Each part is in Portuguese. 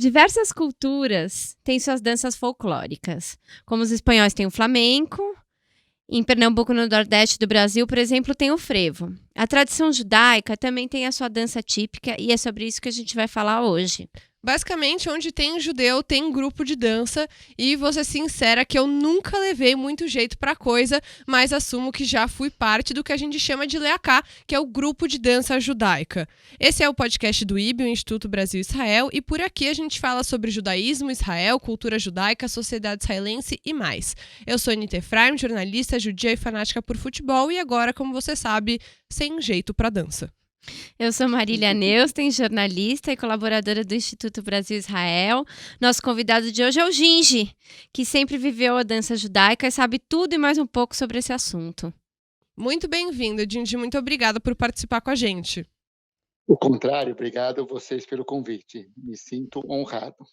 Diversas culturas têm suas danças folclóricas, como os espanhóis têm o flamenco, em Pernambuco, no Nordeste do Brasil, por exemplo, tem o frevo. A tradição judaica também tem a sua dança típica e é sobre isso que a gente vai falar hoje. Basicamente, onde tem judeu, tem grupo de dança, e vou ser sincera que eu nunca levei muito jeito pra coisa, mas assumo que já fui parte do que a gente chama de Leacá, que é o grupo de dança judaica. Esse é o podcast do IB, o Instituto Brasil-Israel, e por aqui a gente fala sobre judaísmo, Israel, cultura judaica, sociedade israelense e mais. Eu sou Anita Efraim, jornalista, judia e fanática por futebol, e agora, como você sabe, sem jeito pra dança. Eu sou Marília Neusten, jornalista e colaboradora do Instituto Brasil-Israel. Nosso convidado de hoje é o Gingi, que sempre viveu a dança judaica e sabe tudo e mais um pouco sobre esse assunto. Muito bem-vindo, Dindi. Muito obrigada por participar com a gente. O contrário, obrigado a vocês pelo convite. Me sinto honrado.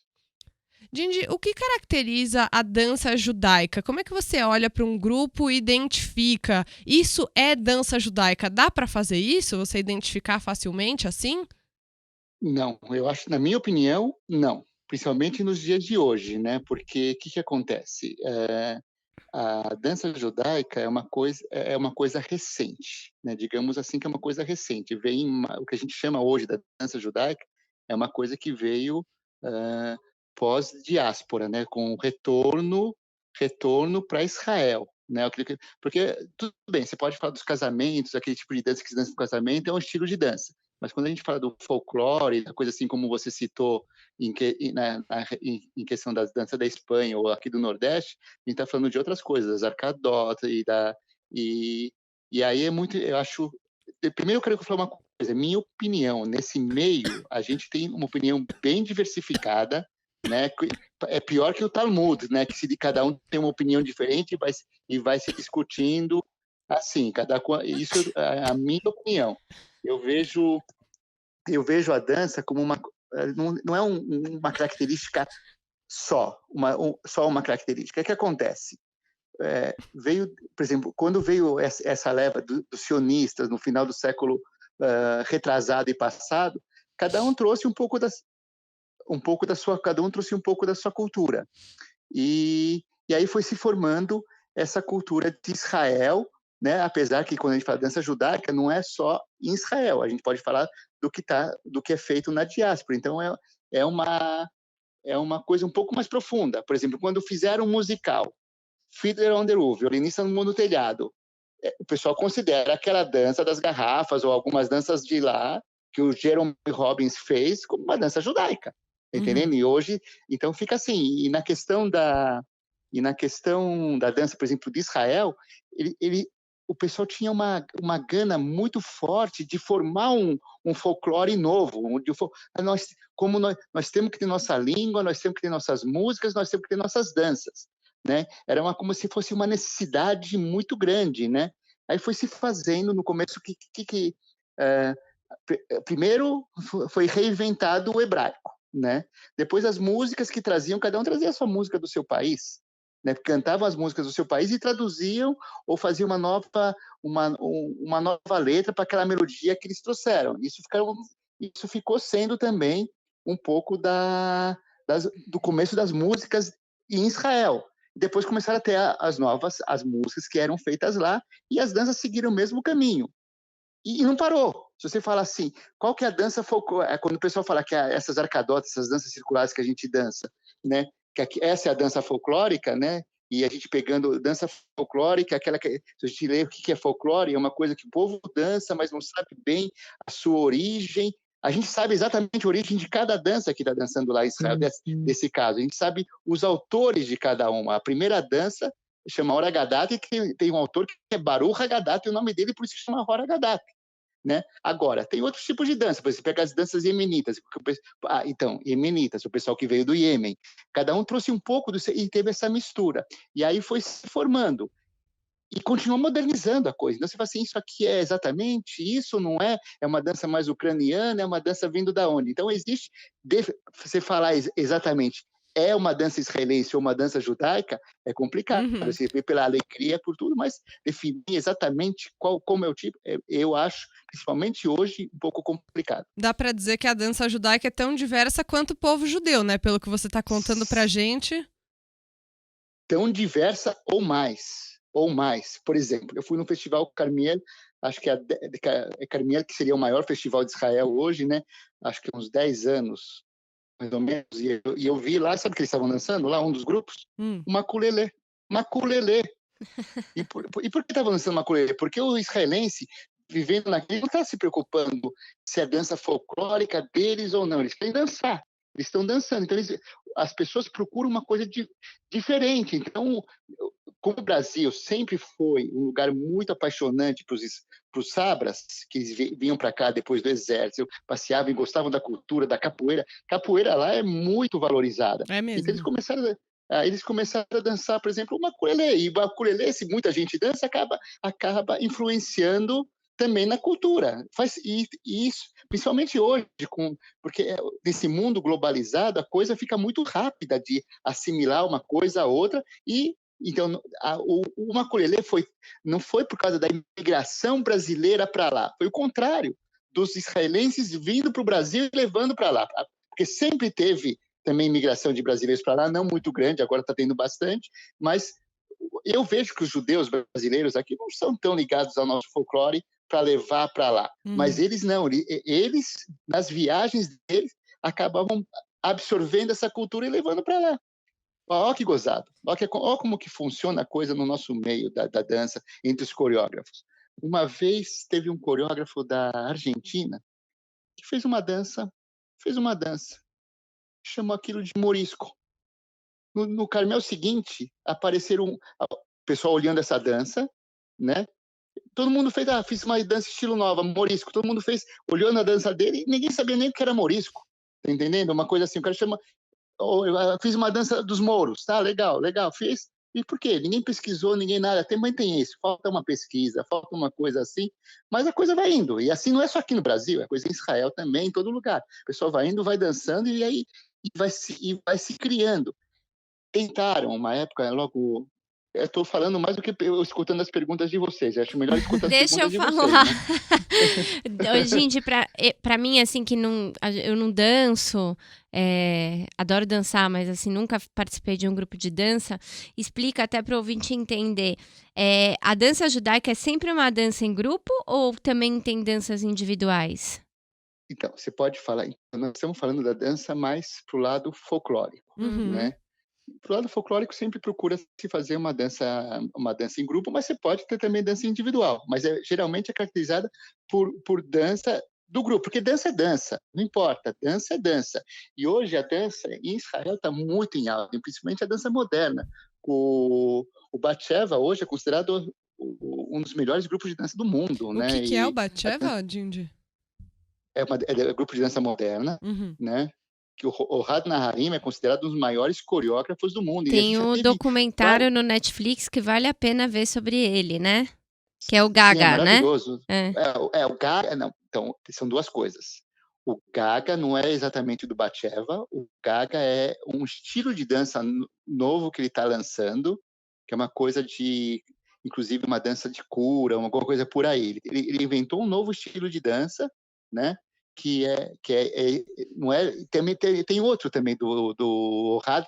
Dindi, o que caracteriza a dança judaica? Como é que você olha para um grupo e identifica? Isso é dança judaica? Dá para fazer isso? Você identificar facilmente assim? Não, eu acho, na minha opinião, não. Principalmente nos dias de hoje, né? Porque o que acontece? A dança judaica é uma coisa recente, né? Digamos assim que é uma coisa recente. O que a gente chama hoje da dança judaica é uma coisa que veio pós-diáspora, né? Com o retorno para Israel, né? Porque tudo bem, você pode falar dos casamentos, aquele tipo de dança que se dança no casamento é um estilo de dança. Mas quando a gente fala do folclore, da coisa assim como você citou em questão das danças da Espanha ou aqui do Nordeste, a gente está falando de outras coisas, das arcadotas e aí é muito, eu acho. Primeiro eu quero falar uma coisa, minha opinião nesse meio, a gente tem uma opinião bem diversificada, né? É pior que o Talmud, né? Que se cada um tem uma opinião diferente e vai se discutindo assim, isso é a minha opinião. Eu vejo a dança como não é uma característica só uma característica. O que acontece? Por exemplo, quando veio essa leva dos sionistas no final do século retrasado e passado, cada um trouxe cada um trouxe um pouco da sua cultura. E aí foi se formando essa cultura de Israel, né? Apesar que quando a gente fala dança judaica, não é só em Israel, a gente pode falar do que é feito na diáspora. Então é uma coisa um pouco mais profunda. Por exemplo, quando fizeram um musical, Fiddler on the Roof, violinista no telhado, o pessoal considera aquela dança das garrafas ou algumas danças de lá que o Jerome Robbins fez como uma dança judaica, entendendo? E hoje, então fica assim. E na questão da dança, por exemplo, de Israel, o pessoal tinha uma gana muito forte de formar um folclore novo, nós temos que ter nossa língua, nós temos que ter nossas músicas, nós temos que ter nossas danças, né? Era como se fosse uma necessidade muito grande, né? Aí foi se fazendo no começo primeiro foi reinventado o hebraico, né? Depois as músicas que traziam, cada um trazia a sua música do seu país, né? Cantavam as músicas do seu país e traduziam ou faziam uma nova letra para aquela melodia que eles trouxeram. Isso ficou sendo também um pouco do começo das músicas em Israel. Depois começaram a ter as músicas que eram feitas lá, e as danças seguiram o mesmo caminho. E não parou. Se você fala assim, qual que é a dança folclórica? Quando o pessoal fala que essas arcadotas, essas danças circulares que a gente dança, né? Essa é a dança folclórica, né? E a gente pegando dança folclórica, aquela que, se a gente lê o que é folclore, é uma coisa que o povo dança, mas não sabe bem a sua origem. A gente sabe exatamente a origem de cada dança que está dançando lá em Israel, desse caso. A gente sabe os autores de cada uma. A primeira dança chama Hora Haggadah, que tem um autor que é Baruch Haggadah, e o nome dele por isso que chama Hora Haggadah. Né? Agora, tem outros tipos de dança, por exemplo, pega as danças iemenitas. Iemenitas, o pessoal que veio do Iêmen. Cada um trouxe um pouco e teve essa mistura. E aí foi se formando. E continuou modernizando a coisa. Então você fala assim, isso aqui é exatamente, isso não é? É uma dança mais ucraniana, é uma dança vindo da onde? Então existe, você falar exatamente, é uma dança israelense ou uma dança judaica, é complicado. Uhum. Você vê pela alegria, por tudo, mas definir exatamente como é o tipo, eu acho, principalmente hoje, um pouco complicado. Dá pra dizer que a dança judaica é tão diversa quanto o povo judeu, né? Pelo que você tá contando pra gente. Tão diversa ou mais, ou mais. Por exemplo, eu fui no Festival Carmiel, acho que Carmiel, que seria o maior festival de Israel hoje, né? Acho que uns 10 anos, mais ou menos, e eu vi lá, sabe o que eles estavam dançando lá, um dos grupos? Hum. Maculelê. Maculelê. E por que estavam dançando maculelê? Porque o israelense, vivendo naquele, não está se preocupando se é dança folclórica deles ou não, eles querem dançar. Eles estão dançando, então as pessoas procuram uma coisa diferente. Então, como o Brasil sempre foi um lugar muito apaixonante para os sabras, que eles vinham para cá depois do exército, passeavam e gostavam da cultura, da capoeira. Capoeira lá é muito valorizada. É Então mesmo. eles começaram a dançar, por exemplo, o maculelê. E o maculelê, se muita gente dança, acaba influenciando também na cultura. Isso, principalmente hoje, porque nesse mundo globalizado, a coisa fica muito rápida de assimilar uma coisa a outra e então, o maculelê não foi por causa da imigração brasileira para lá, foi o contrário, dos israelenses vindo para o Brasil e levando para lá, porque sempre teve também imigração de brasileiros para lá, não muito grande, agora está tendo bastante, mas eu vejo que os judeus brasileiros aqui não são tão ligados ao nosso folclore para levar para lá, mas Uhum. eles não, eles, nas viagens deles, acabavam absorvendo essa cultura e levando para lá. Olha que gozado. Olha como que funciona a coisa no nosso meio da dança, entre os coreógrafos. Uma vez teve um coreógrafo da Argentina que fez uma dança, chamou aquilo de morisco. No Carmel seguinte, apareceram o pessoal olhando essa dança, né? Todo mundo fiz uma dança estilo nova, morisco. Todo mundo fez, olhando a dança dele, e ninguém sabia nem o que era morisco. Tá entendendo? Uma coisa assim, o cara chama, eu fiz uma dança dos mouros, tá? Legal, legal, fiz. E por quê? Ninguém pesquisou, ninguém nada. Também tem isso. Falta uma pesquisa, falta uma coisa assim. Mas a coisa vai indo. E assim não é só aqui no Brasil, é coisa em Israel também, em todo lugar. O pessoal vai indo, vai dançando e aí vai se criando. Tentaram, uma época, logo. Eu estou falando mais do que eu escutando as perguntas de vocês. Eu acho melhor escutar as Deixa eu perguntas de vocês, falar. né? Gente, pra mim, assim, que eu não danço, adoro dançar, mas assim, nunca participei de um grupo de dança, explica até para o ouvinte entender. A dança judaica é sempre uma dança em grupo ou também tem danças individuais? Então, você pode falar. Nós estamos falando da dança mais para o lado folclórico, Uhum. né? Pro lado folclórico sempre procura se fazer uma dança em grupo, mas você pode ter também dança individual, mas geralmente é caracterizada por dança do grupo, porque dança é dança, não importa, dança é dança. E hoje a dança em Israel está muito em alta, principalmente a dança moderna. O Batsheva hoje é considerado um dos melhores grupos de dança do mundo, O que né? que é o E a Batsheva, Jindy? é um grupo de dança moderna, Uhum. né? Que o Ohad Naharim é considerado um dos maiores coreógrafos do mundo. E a Tem gente já o teve vários. documentário no Netflix que vale a pena ver sobre ele, né? Que é o Sim, é Gaga, né? maravilhoso. É. O Gaga, não. Então, são duas coisas. O Gaga não é exatamente do Batsheva. O Gaga é um estilo de dança novo que ele está lançando, que é uma coisa inclusive uma dança de cura, alguma coisa por aí. Ele inventou um novo estilo de dança, né? Não é, também tem outro também do Ohad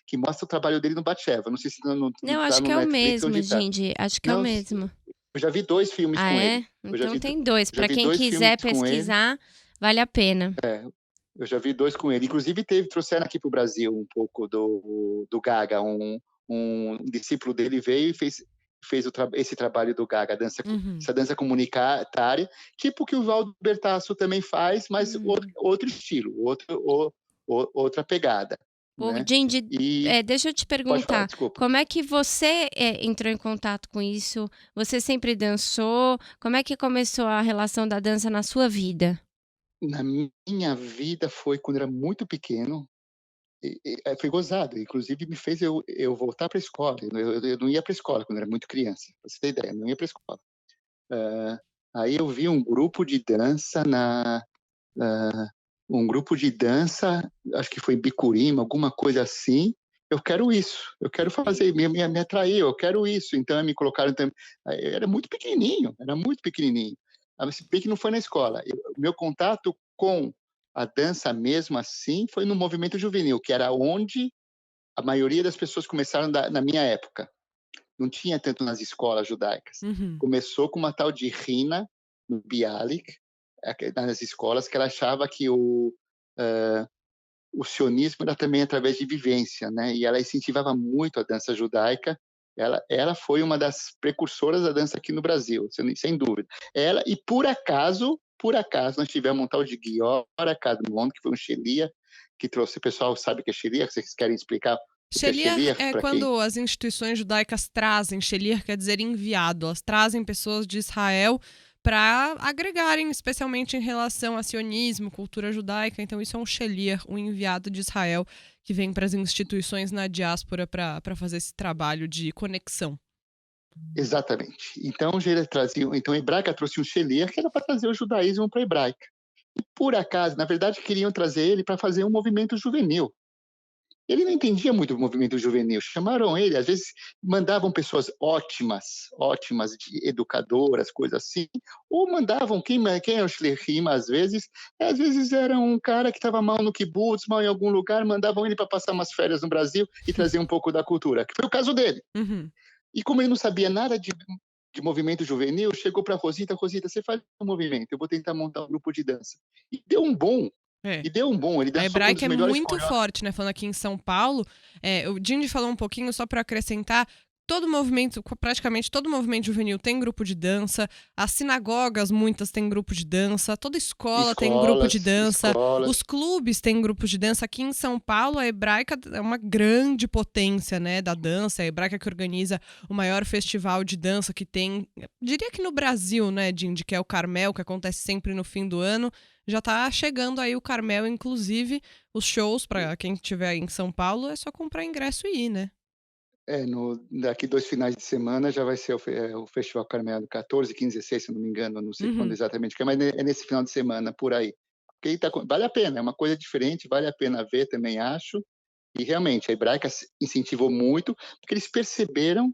que mostra o trabalho dele no Batsheva. Não sei se Não, tá acho que no é o Netflix mesmo, onde tá. gente. Acho que é o Não, mesmo. eu já vi 2 filmes Ah, com ele. é? Eu já Então vi tem dois. já Para vi quem 2 filmes quiser com ele. pesquisar, vale a pena. Eu já vi 2 com ele. Inclusive trouxeram aqui para o Brasil um pouco do Gaga, um discípulo dele veio e fez esse trabalho do Gaga, Uhum. essa dança comunitária, tipo o que o Valdo Bertasso também faz, mas outro estilo, outra pegada, Ô, né? Jindy, E deixa eu te pode falar, perguntar, desculpa. como é que você entrou em contato com isso? Você sempre dançou? Como é que começou a relação da dança na sua vida? Na minha vida foi quando eu era muito pequeno. Foi gozado, inclusive me fez eu voltar para a escola. Eu não ia para a escola quando era muito criança, pra você ter ideia, não ia para a escola. Aí eu vi um grupo de dança um grupo de dança, acho que foi Bicurima, alguma coisa assim. Eu quero isso, eu quero fazer, me atraiu, eu quero isso. Então, me colocaram também. Era muito pequenininho, era muito pequenininho. Se bem que não foi na escola. O meu contato com a dança mesmo assim foi no movimento juvenil, que era onde a maioria das pessoas começaram na minha época. Não tinha tanto nas escolas judaicas. Uhum. Começou com uma tal de Rina no Bialik, nas escolas, que ela achava que o sionismo era também através de vivência, né? E ela incentivava muito a dança judaica. Ela foi uma das precursoras da dança aqui no Brasil, sem dúvida. Ela, e por acaso, nós tivemos um tal de Giora Kadmon, que foi um Shelia, que trouxe. O pessoal sabe o que é Shelia? Vocês querem explicar o que é Sheliach Shelia é para quem? quando as instituições judaicas trazem, Sheliach quer dizer enviado, elas trazem pessoas de Israel para agregarem, especialmente em relação a sionismo, cultura judaica. Então isso é um Sheliach, um enviado de Israel que vem para as instituições na diáspora para fazer esse trabalho de conexão. Exatamente. Então, a hebraica trouxe um Shelia, que era para trazer o judaísmo para a hebraica. E, por acaso, na verdade, queriam trazer ele para fazer um movimento juvenil. Ele não entendia muito o movimento juvenil. Chamaram ele, às vezes mandavam pessoas ótimas, de educadoras, coisas assim, ou mandavam, quem é o Shlerim, às vezes era um cara que estava mal no kibbutz, mal em algum lugar, mandavam ele para passar umas férias no Brasil e trazer um pouco da cultura, que foi o caso dele. Uhum. E como ele não sabia nada de movimento juvenil, chegou para Rosita, você faz um movimento, eu vou tentar montar um grupo de dança. E deu um bom, É. ele A dançou com um dos hebraica é melhores muito coreógrafos. forte, né? Falando aqui em São Paulo, o Dindi falou um pouquinho só para acrescentar. Todo movimento, praticamente todo movimento juvenil tem grupo de dança. As sinagogas, muitas têm grupo de dança. Toda escola tem grupo de dança. Os clubes têm grupo de dança. Aqui em São Paulo, a hebraica é uma grande potência, né, da dança. A hebraica que organiza o maior festival de dança que tem, diria que no Brasil, né, Dindi, que é o Carmel, que acontece sempre no fim do ano. Já tá chegando aí o Carmel, inclusive, os shows, para quem estiver aí em São Paulo, é só comprar ingresso e ir, né? Daqui 2 finais de semana já vai ser o Festival Carmelo, 14, 15, 16, se eu não me engano, não sei quando Uhum. exatamente que é, mas é nesse final de semana, por aí. Porque vale a pena, é uma coisa diferente, vale a pena ver, também acho. E realmente, a Hebraica incentivou muito, porque eles perceberam,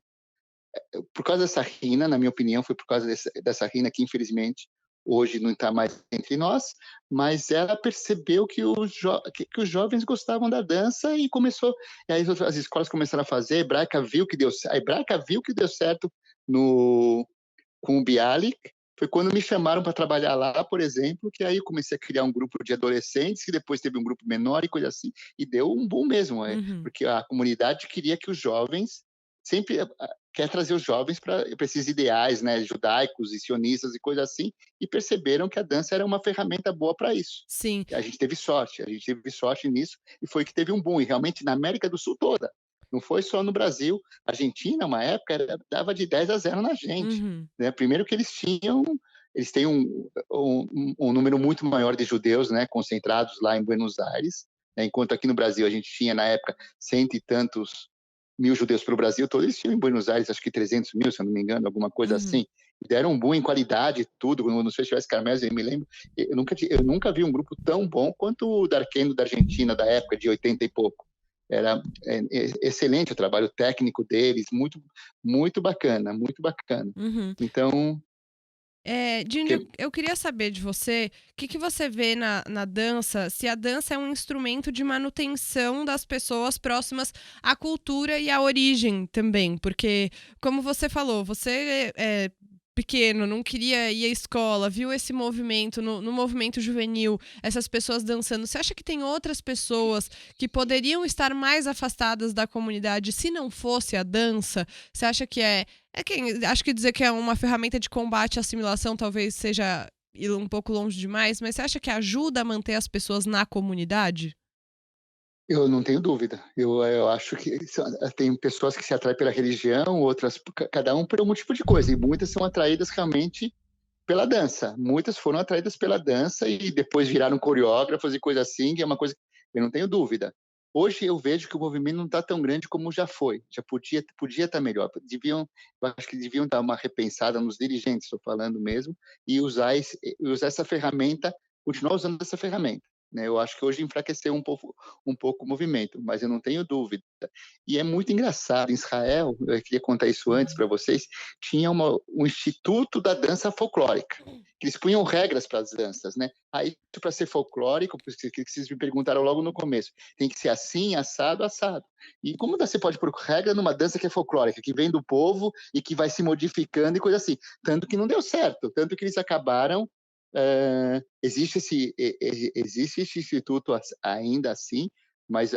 por causa dessa Rina, na minha opinião, foi por causa dessa Rina que, infelizmente, hoje não está mais entre nós, mas ela percebeu que os jovens gostavam da dança e começou. E aí as escolas começaram a fazer, a Hebraica viu que deu certo com o Bialik. Foi quando me chamaram para trabalhar lá, por exemplo, que aí eu comecei a criar um grupo de adolescentes, que depois teve um grupo menor e coisa assim, e deu um boom mesmo, Uhum. porque a comunidade queria que os jovens sempre quer trazer os jovens para esses ideais, né, judaicos e sionistas e coisa assim, e perceberam que a dança era uma ferramenta boa para isso. Sim. A gente teve sorte nisso, e foi que teve um boom, e realmente na América do Sul toda. Não foi só no Brasil. A Argentina, uma época, dava de 10-0 na gente. Uhum. Né? Primeiro que eles têm um número muito maior de judeus, né, concentrados lá em Buenos Aires, né, enquanto aqui no Brasil a gente tinha, na época, 100 e tantos mil judeus para o Brasil todo, eles tinham em Buenos Aires, acho que 300 mil, se eu não me engano, alguma coisa Uhum. assim. E deram um boom em qualidade, tudo, nos festivais Carmelos, eu me lembro, eu nunca vi um grupo tão bom quanto o Darquendo da Argentina, da época, de 80 e pouco. Era excelente o trabalho técnico deles, muito, muito bacana, muito bacana. Uhum. Então, Dindi, que, eu queria saber de você, o que você vê na dança, se a dança é um instrumento de manutenção das pessoas próximas à cultura e à origem também, porque, como você falou, você é pequeno, não queria ir à escola, viu esse movimento, no movimento juvenil, essas pessoas dançando. Você acha que tem outras pessoas que poderiam estar mais afastadas da comunidade se não fosse a dança? Você acha que acho que dizer que é uma ferramenta de combate à assimilação talvez seja ir um pouco longe demais, mas você acha que ajuda a manter as pessoas na comunidade? eu não tenho dúvida. Eu acho que tem pessoas que se atraem pela religião, outras, cada um por um tipo de coisa, e muitas são atraídas realmente pela dança. Muitas foram atraídas pela dança e depois viraram coreógrafos e coisa assim, que é uma coisa, eu não tenho dúvida. Hoje eu vejo que o movimento não está tão grande como já foi. Já podia estar melhor. Eu acho que deviam dar uma repensada nos dirigentes, estou falando mesmo, e usar essa ferramenta, continuar usando essa ferramenta. né? Eu acho que hoje enfraqueceu um pouco o movimento, mas eu não tenho dúvida. E é muito engraçado, em Israel, eu queria contar isso antes para vocês, tinha um instituto da dança folclórica, que eles punham regras para as danças, né? Aí, para ser folclórico, porque vocês me perguntaram logo no começo, tem que ser assim, assado, assado. E como você pode pôr regra numa dança que é folclórica, que vem do povo e que vai se modificando e coisa assim? Tanto que não deu certo, tanto que eles acabaram. Existe esse instituto ainda assim, mas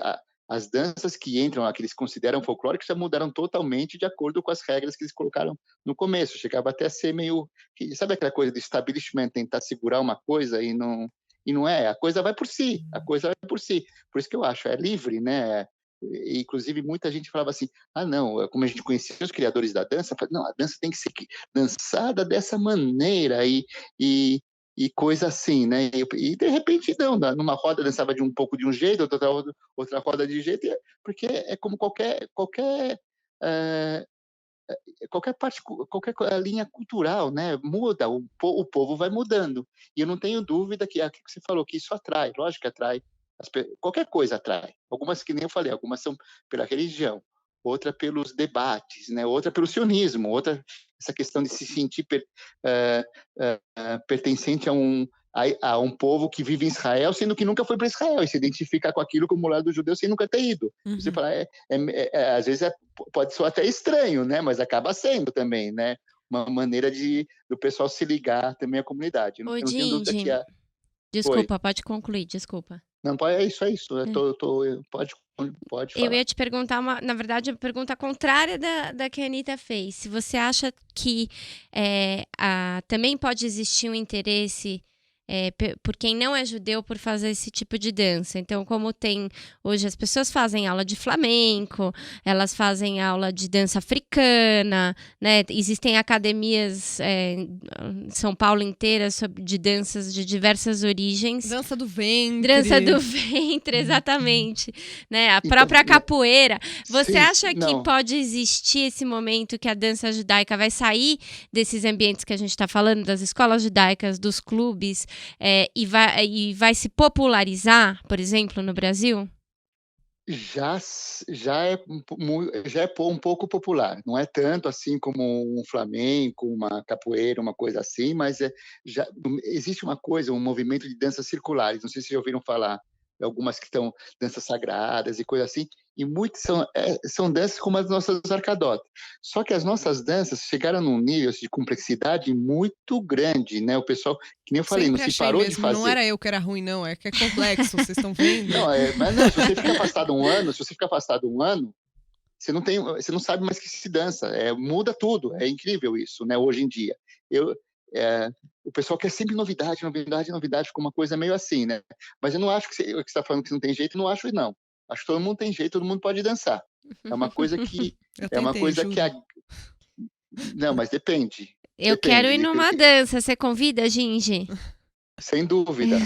as danças que entram, que eles consideram folclóricas, já mudaram totalmente de acordo com as regras que eles colocaram no começo. Chegava até a ser meio... Sabe aquela coisa de establishment, tentar segurar uma coisa e não é? A coisa vai por si, a coisa vai por si. Por isso que eu acho, é livre, né? E, inclusive, muita gente falava assim, não, como a gente conhecia os criadores da dança, não, a dança tem que ser dançada dessa maneira e coisa assim, né? E de repente, não, numa roda dançava de um pouco de um jeito, outra roda de jeito, porque é como eh, qualquer parte, qualquer linha cultural, né? Muda, o povo vai mudando. E eu não tenho dúvida que aquilo que você falou, que isso atrai, lógico que atrai, qualquer coisa atrai. Algumas, que nem eu falei, algumas são pela religião, outra pelos debates, né? Outra pelo sionismo, outra essa questão de se sentir pertencente a um povo que vive em Israel, sendo que nunca foi para Israel, e se identificar com aquilo como o lado do judeu sem nunca ter ido. Você fala, às vezes pode soar até estranho, né? Mas acaba sendo também, né? Uma maneira do pessoal se ligar também à comunidade. Ô, Eu não tenho dúvida que Dindy, Oi. desculpa, pode concluir, desculpa. Não, é isso. Pode Eu falar. ia te perguntar, na verdade, a pergunta contrária da que a Anitta fez. Se você acha que também pode existir um interesse por quem não é judeu por fazer esse tipo de dança. Então, como tem hoje, as pessoas fazem aula de flamenco, elas fazem aula de dança africana, né? Existem academias em São Paulo inteiras de danças de diversas origens. Dança do ventre. Dança do ventre, exatamente. Né? A própria capoeira. Você acha que pode existir esse momento que a dança judaica vai sair desses ambientes que a gente está falando, das escolas judaicas, dos clubes, e vai se popularizar, por exemplo, no Brasil? Já é um pouco popular. Não é tanto assim como um flamenco, uma capoeira, uma coisa assim, mas já existe uma coisa, um movimento de danças circulares. Não sei se já ouviram falar. Algumas que estão danças sagradas e coisa assim, e muitas são danças como as nossas arcadotas. Só que as nossas danças chegaram num nível de complexidade muito grande, né? O pessoal, que nem eu falei, Sempre não se achei parou mesmo. de fazer. Não era eu que era ruim, não. É que é complexo, vocês estão vendo? Não, mas não, se você fica afastado um ano, você não sabe mais que se dança. Muda tudo. É incrível isso, né? Hoje em dia. O pessoal quer sempre novidade, fica uma coisa meio assim, né? Mas eu não acho que você está falando que não tem jeito, não acho, não. Acho que todo mundo tem jeito, todo mundo pode dançar. É uma coisa que... Não, mas depende. Eu quero ir numa dança. Você convida, Ginge? Sem dúvida.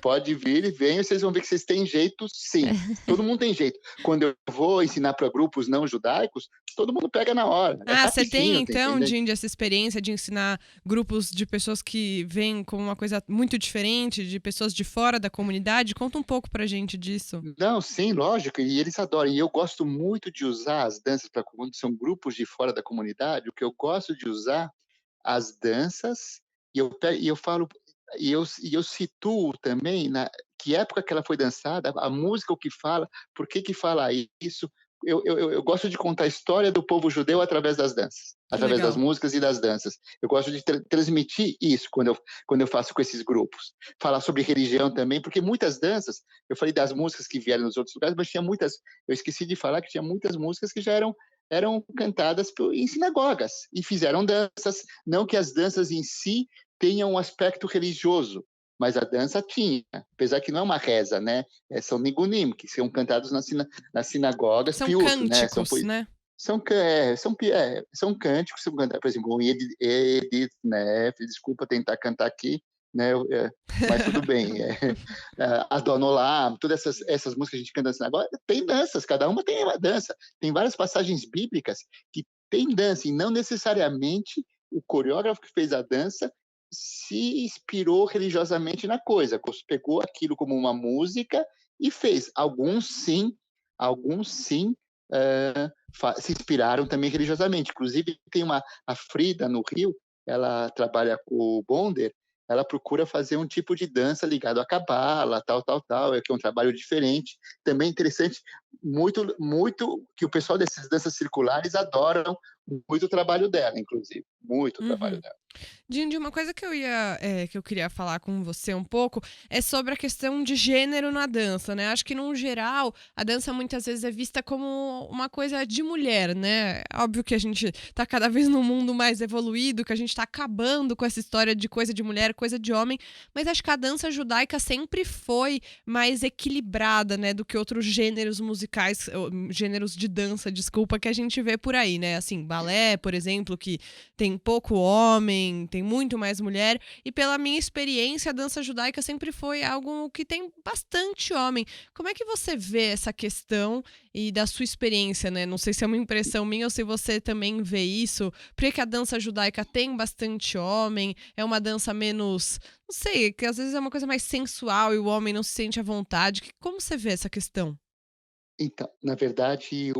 Pode vir e venha, vocês vão ver que vocês têm jeito, sim. Todo mundo tem jeito. Quando eu vou ensinar para grupos não judaicos, todo mundo pega na hora. Você tem, então, Dindy, essa experiência de ensinar grupos de pessoas que vêm com uma coisa muito diferente, de pessoas de fora da comunidade? Conta um pouco pra gente disso. Não, sim, lógico, e eles adoram. E eu gosto muito de usar as danças para quando são grupos de fora da comunidade. O que eu gosto de usar as danças, e eu falo, e eu situo também que época que ela foi dançada, a música, o que fala, por que fala isso. Eu gosto de contar a história do povo judeu através das danças, através das músicas e das danças. Eu gosto de transmitir isso quando eu faço com esses grupos. Falar sobre religião também, porque muitas danças, eu falei das músicas que vieram nos outros lugares, mas tinha muitas, eu esqueci de falar que tinha muitas músicas que já eram cantadas em sinagogas e fizeram danças, não que as danças em si tenham um aspecto religioso, mas a dança tinha, apesar que não é uma reza, né? São nigunim, que são cantados nas sinagogas. São piuto, cânticos, né? São cânticos, por exemplo, o Edith Nef, desculpa tentar cantar aqui, né? Mas tudo bem. Adonolam, todas essas músicas que a gente canta na sinagoga, tem danças, cada uma tem uma dança. Tem várias passagens bíblicas que tem dança, e não necessariamente o coreógrafo que fez a dança se inspirou religiosamente na coisa, pegou aquilo como uma música e fez. Alguns sim, se inspiraram também religiosamente. Inclusive, tem a Frida, no Rio, ela trabalha com o Bonder, ela procura fazer um tipo de dança ligado à cabala, tal, que é um trabalho diferente. Também interessante, muito que o pessoal dessas danças circulares adoram muito o trabalho dela, inclusive. Muito o trabalho Uhum. dela. Dindi, uma coisa que eu queria falar com você um pouco é sobre a questão de gênero na dança, né? Acho que, no geral, a dança muitas vezes é vista como uma coisa de mulher, né? Óbvio que a gente tá cada vez num mundo mais evoluído, que a gente tá acabando com essa história de coisa de mulher, coisa de homem, mas acho que a dança judaica sempre foi mais equilibrada, né, do que outros gêneros musicais, gêneros de dança, desculpa, que a gente vê por aí, né? Assim, balé, por exemplo, que tem pouco homem, tem muito mais mulher, e pela minha experiência, a dança judaica sempre foi algo que tem bastante homem. Como é que você vê essa questão e da sua experiência, né? Não sei se é uma impressão minha ou se você também vê isso. Por que a dança judaica tem bastante homem? É uma dança menos, não sei, que às vezes é uma coisa mais sensual e o homem não se sente à vontade. Como você vê essa questão? Então, na verdade,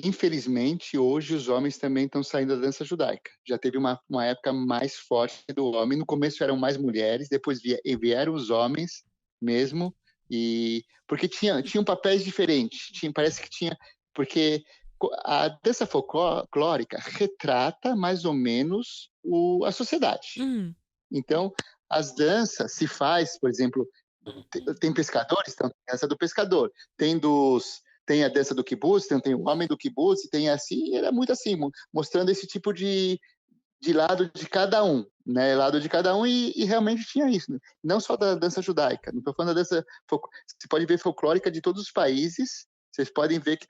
infelizmente, hoje os homens também estão saindo da dança judaica. Já teve uma época mais forte do homem. No começo eram mais mulheres, depois vieram os homens mesmo, e porque tinham papéis diferentes. Parece que tinha, porque a dança folclórica retrata mais ou menos a sociedade. Hum, Então, as danças se faz, por exemplo, tem pescadores, então tem a dança do pescador, tem a dança do kibutz, tem o homem do kibutz, tem assim, era muito assim, mostrando esse tipo de lado de cada um, né? Lado de cada um, e realmente tinha isso, né? Não só da dança judaica, não estou falando da dança, você pode ver folclórica de todos os países, vocês podem ver que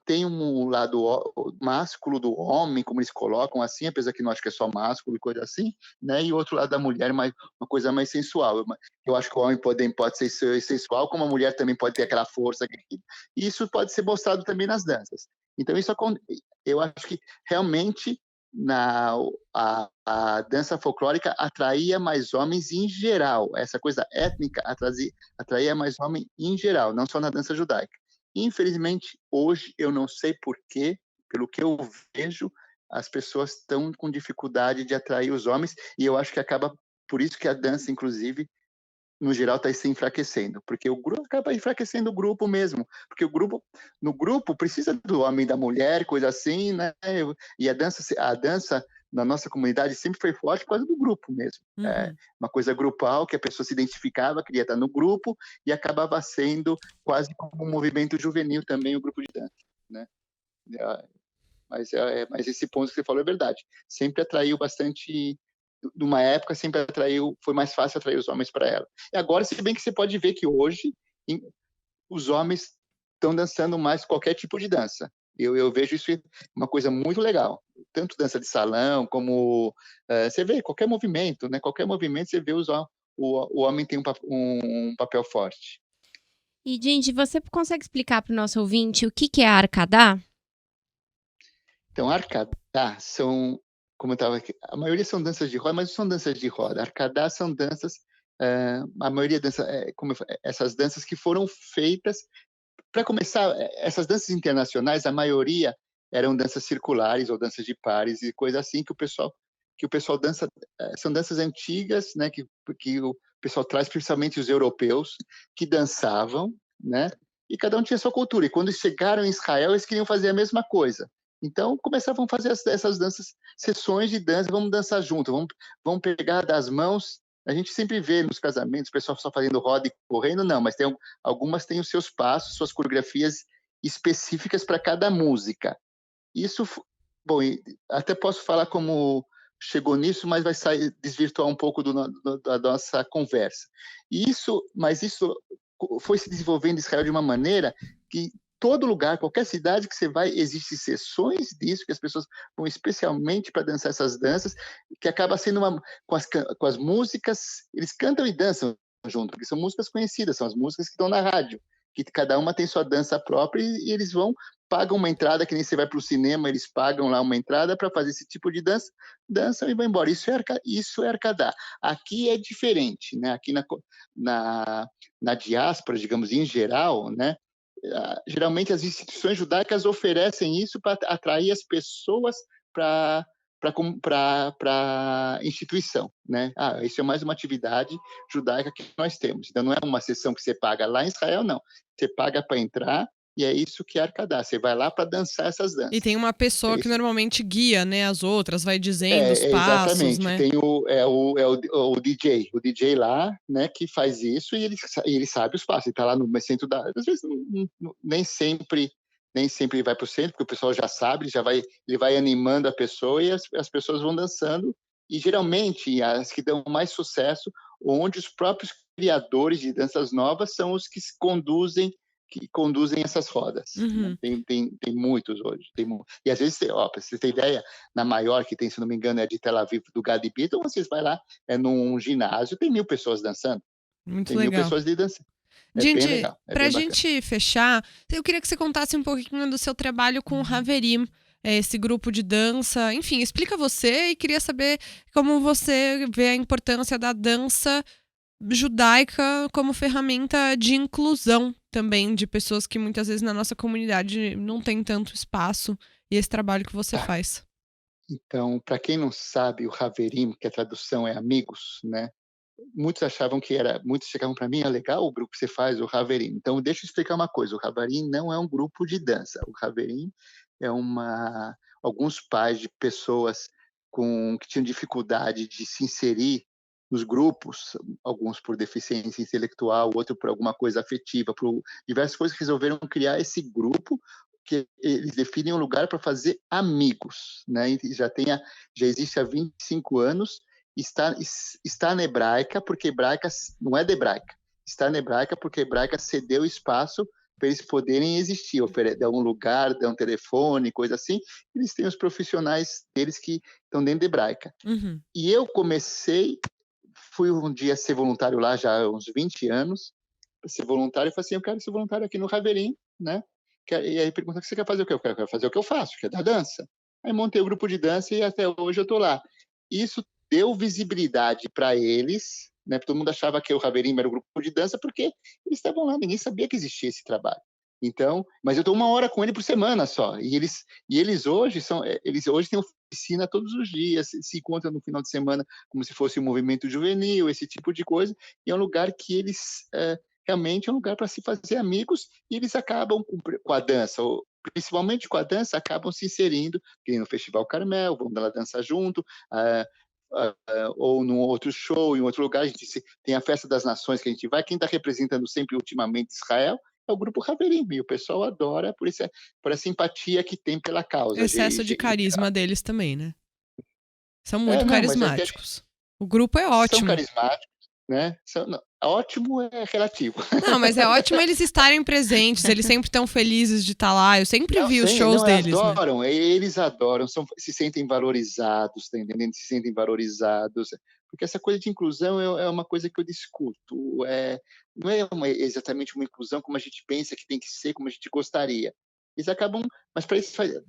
tem um lado másculo do homem, como eles colocam assim, apesar que não acho que é só másculo e coisa assim, né? E outro lado da mulher, uma coisa mais sensual. Eu acho que o homem pode ser sensual, como a mulher também pode ter aquela força. E isso pode ser mostrado também nas danças. Então, eu acho que realmente a dança folclórica atraía mais homens em geral. Essa coisa étnica atraía mais homem em geral, não só na dança judaica. Infelizmente, hoje, eu não sei porquê, pelo que eu vejo, as pessoas estão com dificuldade de atrair os homens, e eu acho que acaba por isso que a dança, inclusive, no geral, está se enfraquecendo, porque o grupo acaba enfraquecendo o grupo mesmo, porque no grupo precisa do homem e da mulher, coisa assim, né? E a dança na nossa comunidade sempre foi forte por causa do grupo mesmo. É uhum. uma coisa grupal, que a pessoa se identificava, queria estar no grupo, e acabava sendo quase como um movimento juvenil também, o grupo de dança, né? Mas esse ponto que você falou é verdade. Sempre atraiu bastante, numa época, sempre atraiu, foi mais fácil atrair os homens para ela. E agora, se bem que você pode ver que hoje os homens estão dançando mais qualquer tipo de dança. Eu vejo isso uma coisa muito legal. Tanto dança de salão, como você vê qualquer movimento, né? Qualquer movimento você vê o homem tem um papel forte. E, gente, você consegue explicar para o nosso ouvinte o que que é a arcadá? Então, arcadá são, como eu estava aqui, a maioria são danças de roda, mas não são danças de roda. Arcadá são danças, a maioria essas danças que foram feitas, para começar, essas danças internacionais, a maioria eram danças circulares ou danças de pares e coisa assim que o pessoal dança, são danças antigas, né, que o pessoal traz, principalmente os europeus, que dançavam, né, e cada um tinha sua cultura. E quando chegaram em Israel, eles queriam fazer a mesma coisa. Então, começavam a fazer essas danças, sessões de dança, vamos dançar junto, vamos pegar das mãos. A gente sempre vê nos casamentos, o pessoal só fazendo roda e correndo, não, mas algumas têm os seus passos, suas coreografias específicas para cada música. Isso, bom, até posso falar como chegou nisso, mas vai desvirtuar um pouco da nossa conversa. Mas isso foi se desenvolvendo em Israel de uma maneira que todo lugar, qualquer cidade que você vai, existem sessões disso, que as pessoas vão especialmente para dançar essas danças, que acaba sendo com as músicas, eles cantam e dançam junto, porque são músicas conhecidas, são as músicas que estão na rádio, que cada uma tem sua dança própria, e eles vão pagam uma entrada, que nem você vai para o cinema, eles pagam lá uma entrada para fazer esse tipo de dança, dançam e vão embora. Isso é arrecadar. Aqui é diferente, né? Aqui na diáspora, digamos, em geral, né? Geralmente as instituições judaicas oferecem isso para atrair as pessoas para a instituição, né? Isso é mais uma atividade judaica que nós temos. Então, não é uma sessão que você paga lá em Israel, não. Você paga para entrar e é isso que é arrecadar. Você vai lá para dançar essas danças. E tem uma pessoa que normalmente guia, né, as outras, vai dizendo os passos, exatamente. né? Tem o DJ lá, né, que faz isso e ele sabe os passos. Ele está lá no centro às vezes nem sempre ele vai para o centro, porque o pessoal já sabe, ele vai animando a pessoa e as pessoas vão dançando. E geralmente as que dão mais sucesso, onde os próprios criadores de danças novas são os que conduzem essas rodas. Uhum. Tem muitos hoje. E às vezes, para você ter ideia, na maior que tem, se não me engano, é de Tel Aviv, do Gadi Beaton, vocês vai lá, num ginásio, tem 1.000 pessoas dançando. Muito tem legal. 1.000 pessoas de dança. Gente, bem legal. pra gente fechar, eu queria que você contasse um pouquinho do seu trabalho com o Haverim, esse grupo de dança. Enfim, explica você e queria saber como você vê a importância da dança judaica como ferramenta de inclusão também de pessoas que muitas vezes na nossa comunidade não tem tanto espaço e esse trabalho que você faz. Então, para quem não sabe, o Haverim, que a tradução é amigos, né? Muitos chegavam para mim, é legal o grupo que você faz, o Haverim. Então, deixa eu explicar uma coisa, o Haverim não é um grupo de dança. O Haverim é alguns pais de pessoas que tinham dificuldade de se inserir nos grupos, alguns por deficiência intelectual, outro por alguma coisa afetiva, por diversas coisas, resolveram criar esse grupo que eles definem um lugar para fazer amigos, né? E já existe há 25 anos, está na Hebraica, porque Hebraica não é da Hebraica, está na Hebraica porque a Hebraica cedeu espaço para eles poderem existir, dá um lugar, dá um telefone, coisa assim. Eles têm os profissionais deles que estão dentro da Hebraica. Uhum. E eu fui um dia ser voluntário lá, já há uns 20 anos, para ser voluntário, eu falei assim, eu quero ser voluntário aqui no Haverim, né? E aí pergunta, você quer fazer o quê? Eu quero fazer o que eu faço, que é da dança. Aí montei o grupo de dança e até hoje eu estou lá. Isso deu visibilidade para eles, né? Todo mundo achava que o Haverim era o grupo de dança porque eles estavam lá, ninguém sabia que existia esse trabalho. Então, mas eu estou 1 hora com ele por semana só. E eles hoje têm oficina todos os dias, se encontram no final de semana como se fosse um movimento juvenil, esse tipo de coisa. E é um lugar que eles realmente é um lugar para se fazer amigos e eles acabam com a dança, principalmente com a dança, acabam se inserindo, que no Festival Carmel, vão lá dançar junto, ou num outro show, em outro lugar. A gente tem a Festa das Nações que a gente vai, quem está representando sempre ultimamente Israel é o grupo Haverim, e o pessoal adora por essa empatia que tem pela causa. Excesso de carisma deles também, né? São muito carismáticos. O grupo é ótimo. São carismáticos, né? Ótimo é relativo. Não, mas é ótimo eles estarem presentes, eles sempre estão felizes de estar lá. Eu sempre vi os shows deles. Adoram, né? Eles adoram, se sentem valorizados, tá entendendo? Se sentem valorizados. Porque essa coisa de inclusão é uma coisa que eu discuto. Não é exatamente uma inclusão como a gente pensa que tem que ser, como a gente gostaria. Eles acabam, mas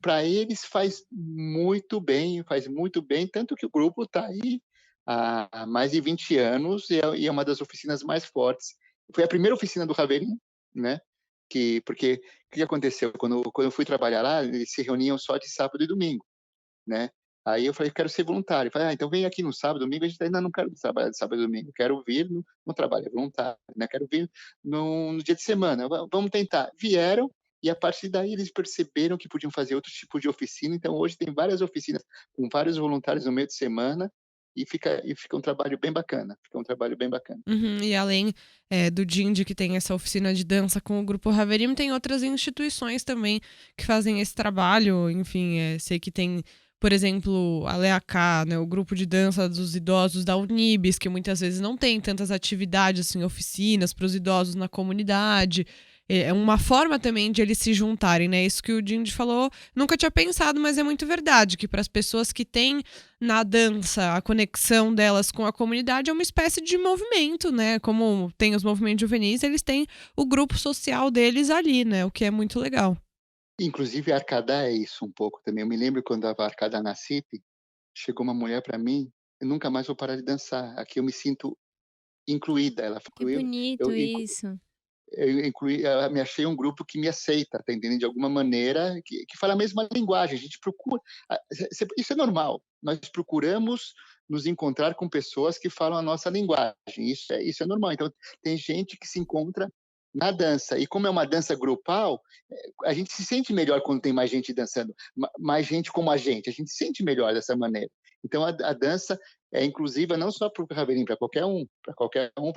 para eles faz muito bem, tanto que o grupo está aí há mais de 20 anos e é uma das oficinas mais fortes. Foi a primeira oficina do Haverim, né? Porque o que aconteceu? Quando eu fui trabalhar lá, eles se reuniam só de sábado e domingo, né? Aí eu falei, quero ser voluntário. Eu falei, então vem aqui no sábado, domingo. A gente ainda não quero trabalhar de sábado e domingo. Quero vir no trabalho voluntário, né? Quero vir no dia de semana. Vamos tentar. Vieram e a partir daí eles perceberam que podiam fazer outro tipo de oficina. Então hoje tem várias oficinas com vários voluntários no meio de semana. E fica um trabalho bem bacana. Uhum, e além do Dindi, que tem essa oficina de dança com o grupo Haverim, tem outras instituições também que fazem esse trabalho. Enfim, sei que tem, por exemplo, a Leacá, né, o grupo de dança dos idosos da Unibis, que muitas vezes não tem tantas atividades, assim, oficinas para os idosos na comunidade. É uma forma também de eles se juntarem, né? Isso que o Dindi falou, nunca tinha pensado, mas é muito verdade, que para as pessoas que têm na dança a conexão delas com a comunidade é uma espécie de movimento, né? Como tem os movimentos juvenis, eles têm o grupo social deles ali, né? O que é muito legal. Inclusive, a Arcadá é isso um pouco também. Eu me lembro quando a Arcadá na CIP, chegou uma mulher para mim, eu nunca mais vou parar de dançar. Aqui eu me sinto incluída. Ela Que falou, bonito isso. eu incluí, me achei um grupo que me aceita, tá entendendo? De alguma maneira, que fala a mesma linguagem. A gente procura. Isso é normal. Nós procuramos nos encontrar com pessoas que falam a nossa linguagem. Isso é normal. Então, tem gente que se encontra na dança. E como é uma dança grupal, a gente se sente melhor quando tem mais gente dançando, mais gente como a gente. A gente se sente melhor dessa maneira. Então, a dança é inclusiva não só para o Ravelim, para qualquer um. Para qualquer um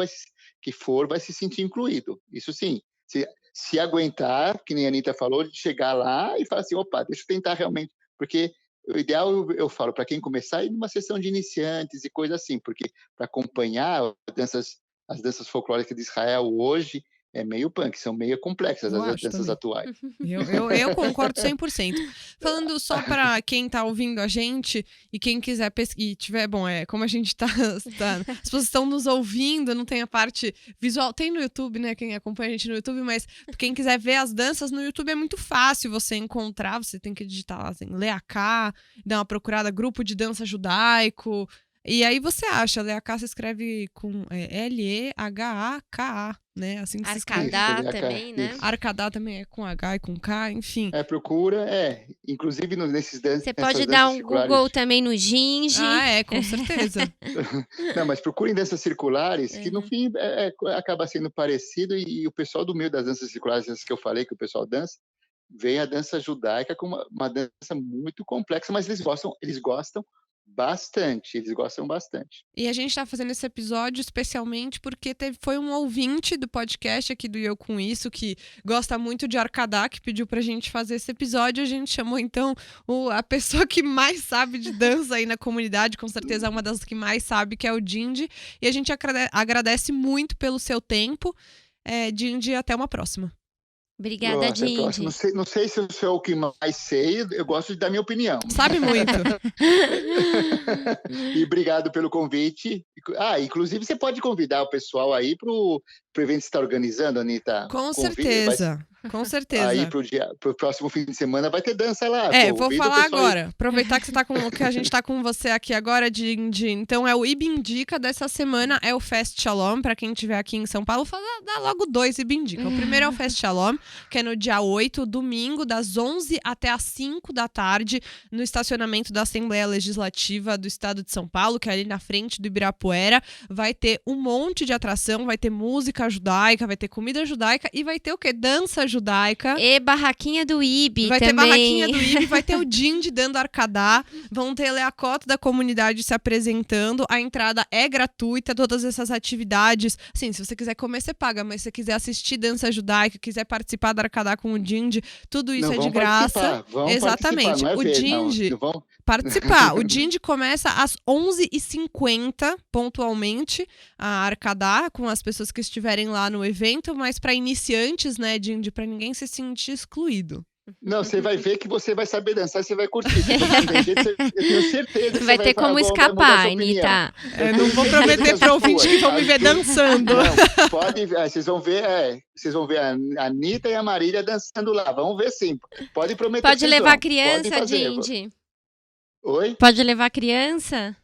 que for, vai se sentir incluído. Isso sim. Se aguentar, que nem a Anitta falou, de chegar lá e falar assim, opa, deixa eu tentar realmente. Porque o ideal, eu falo, para quem começar, é ir numa sessão de iniciantes e coisa assim, porque para acompanhar as danças folclóricas de Israel hoje, é meio punk, são meio complexas Eu as acho danças também. atuais. Eu concordo 100%. Falando só para quem tá ouvindo a gente e quem quiser pesquisar, e tiver, bom, como a gente tá as pessoas estão nos ouvindo, não tem a parte visual, tem no YouTube, né, quem acompanha a gente no YouTube, mas quem quiser ver as danças no YouTube é muito fácil você encontrar, você tem que digitar lá, assim, Leacá, dar uma procurada, grupo de dança judaico, e aí você acha, Leacá se escreve com Lehaaka, né? Assim que se escreve. Arcadá também, né? Arcadá também é com H e com K, enfim. Procura, inclusive nesses danças. Você pode dar um Google também no Ginge. Com certeza. Não, mas procurem danças circulares, que no fim acaba sendo parecido, e o pessoal do meio das danças circulares, essas que eu falei que o pessoal dança, vem a dança judaica como uma dança muito complexa, mas eles gostam bastante, eles gostam bastante. E a gente tá fazendo esse episódio especialmente porque foi um ouvinte do podcast aqui do Eu Com Isso, que gosta muito de Arcadá, que pediu pra gente fazer esse episódio. A gente chamou, então, a pessoa que mais sabe de dança aí na comunidade, com certeza uma das que mais sabe, que é o Dindi. E a gente agradece muito pelo seu tempo. Dindi, até uma próxima. Obrigada, Dindi. Não sei se eu sou o que mais sei, eu gosto de dar minha opinião. Sabe muito. E obrigado pelo convite. Inclusive você pode convidar o pessoal aí pro evento que você está organizando, Anitta. Com certeza. Com certeza. Aí pro próximo fim de semana vai ter dança lá. Vou falar agora. Aproveitar que a gente tá com você aqui agora, Dindi. Então, o Ibindica dessa semana é o Fest Shalom, pra quem estiver aqui em São Paulo. Vou dar logo 2 Ibindica. O primeiro é o Fest Shalom, que é no dia 8, domingo, das 11 até as 5 da tarde, no estacionamento da Assembleia Legislativa do Estado de São Paulo, que é ali na frente do Ibirapuera. Vai ter um monte de atração, vai ter música judaica, vai ter comida judaica e vai ter o quê? Dança judaica. E barraquinha do Ibi vai também. Vai ter barraquinha do Ibi, vai ter o Dindi dando Arcadá, vão ter Leacota da comunidade se apresentando, a entrada é gratuita, todas essas atividades. Assim, se você quiser comer, você paga, mas se você quiser assistir dança judaica, quiser participar da Arcadá com o Dindi, tudo isso é de graça. Exatamente. O Dindi participar. O Dindi começa às 11h50, pontualmente, a Arcadá, com as pessoas que estiverem lá no evento, mas para iniciantes, né, Dindi, para ninguém se sentir excluído. Não, você vai ver que você vai saber dançar e você vai curtir. Eu tenho certeza que vai ter como escapar, Anitta. Eu não vou prometer para ouvinte que vão me ver dançando. Não, vocês vão ver a Anitta e a Marília dançando lá. Vamos ver sim. Pode prometer. Pode levar criança, Dindi? Oi? Pode levar criança?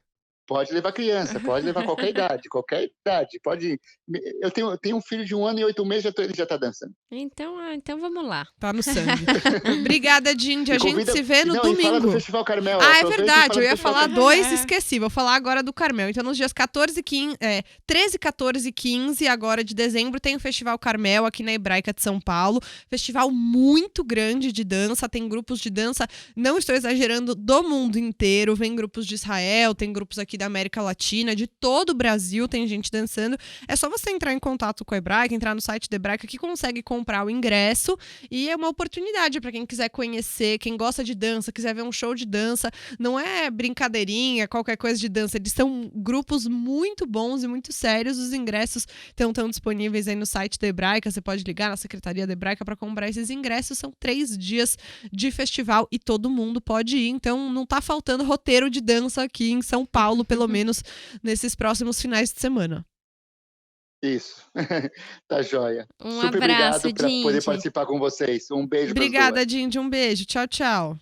Pode levar criança, pode levar qualquer idade. Pode. Eu tenho um filho de 1 ano e 8 meses, ele já tá dançando. Então vamos lá. Tá no sangue. Obrigada, Dindi. A gente se vê no domingo. Fala do Festival Carmel. É verdade. Eu ia falar 2, esqueci. Vou falar agora do Carmel. Então, nos dias 13, 14 e 15 agora de dezembro, tem o Festival Carmel aqui na Hebraica de São Paulo. Festival muito grande de dança. Tem grupos de dança, não estou exagerando, do mundo inteiro. Vem grupos de Israel, tem grupos aqui da América Latina, de todo o Brasil, tem gente dançando. É só você entrar em contato com a Hebraica, entrar no site da Hebraica, que consegue comprar o ingresso, e é uma oportunidade para quem quiser conhecer, quem gosta de dança, quiser ver um show de dança. Não é brincadeirinha, qualquer coisa de dança, eles são grupos muito bons e muito sérios. Os ingressos estão disponíveis aí no site da Hebraica, você pode ligar na Secretaria da Hebraica para comprar esses ingressos. São 3 dias de festival e todo mundo pode ir, então não tá faltando roteiro de dança aqui em São Paulo, pelo menos nesses próximos finais de semana. Isso. Tá joia. Um Super abraço, obrigado por poder Dindi. participar com vocês. Um beijo para as duas. Obrigada, Dindy. Um beijo. Tchau, tchau.